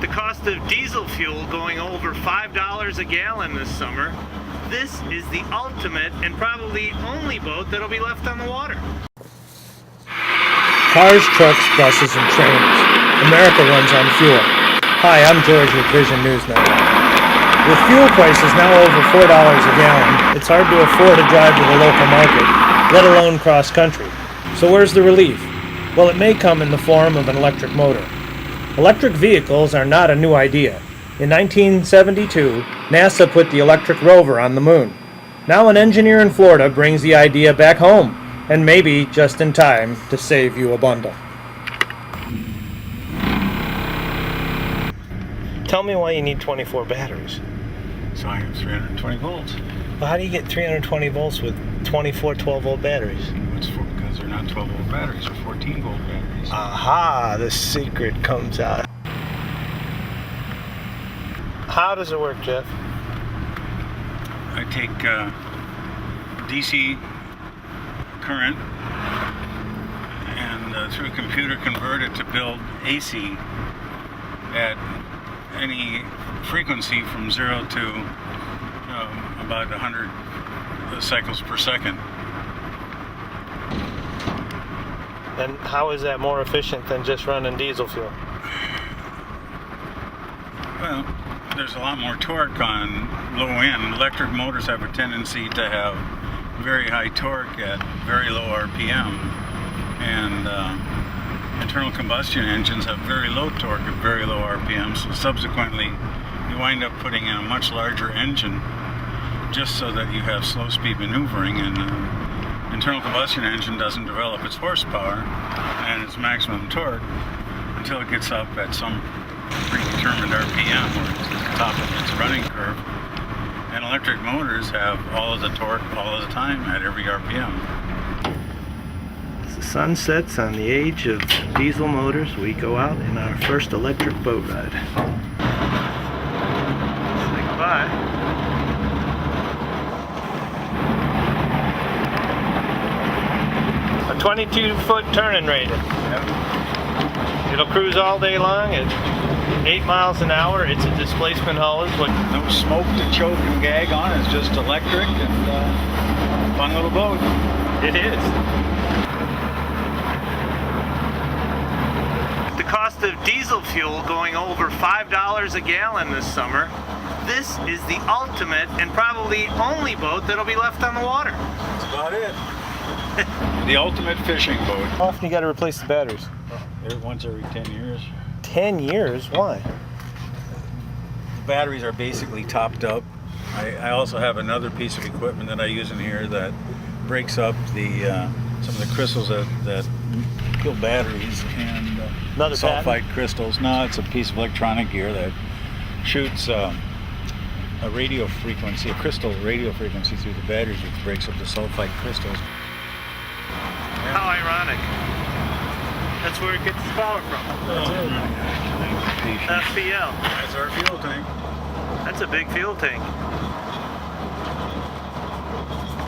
The cost of diesel fuel going over $5 a gallon this summer, this is the ultimate and probably only boat that'll be left on the water. Cars, trucks, buses, and trains. America runs on fuel. Hi, I'm George with Vision News Network. With fuel prices now over $4 a gallon, it's hard to afford a drive to the local market, let alone cross country. So where's the relief? Well, it may come in the form of an electric motor. Electric vehicles are not a new idea. In 1972, NASA put the electric rover on the moon. Now an engineer in Florida brings the idea back home, and maybe just in time to save you a bundle. Tell me why you need 24 batteries. So I have 320 volts. Well, how do you get 320 volts with 24 12-volt batteries? Because they're not 12-volt batteries, they're 14-volt batteries. Aha, the secret comes out. How does it work, Jeff? I take DC current and through a computer convert it to build AC at any frequency from 0 to about 100 cycles per second. And how is that more efficient than just running diesel fuel? Well, there's a lot more torque on low end. Electric motors have a tendency to have very high torque at very low RPM, and internal combustion engines have very low torque at very low RPM, so subsequently you wind up putting in a much larger engine just so that you have slow speed maneuvering, and internal combustion engine doesn't develop its horsepower and its maximum torque until it gets up at some predetermined RPM or it's at the top of its running curve. And electric motors have all of the torque all of the time at every RPM. As the sun sets on the age of diesel motors, we go out in our first electric boat ride. Say goodbye. A 22-foot turning radius. It'll cruise all day long at 8 miles an hour. It's a displacement hose. No smoke to choke and gag on. It's just electric and fun little boat. It is. The cost of diesel fuel going over $5 a gallon this summer, this is the ultimate and probably only boat that'll be left on the water. That's about it. The ultimate fishing boat. How often you got to replace the batteries? Once every 10 years. 10 years? Why? The batteries are basically topped up. I also have another piece of equipment that I use in here that breaks up the some of the crystals that kill batteries, and Another sulfite patent? crystals. No, it's a piece of electronic gear that shoots a radio frequency, a crystal radio frequency through the batteries, which breaks up the sulfite crystals. How ironic. That's where it gets its power from. FPL. That's our fuel tank. That's a big fuel tank.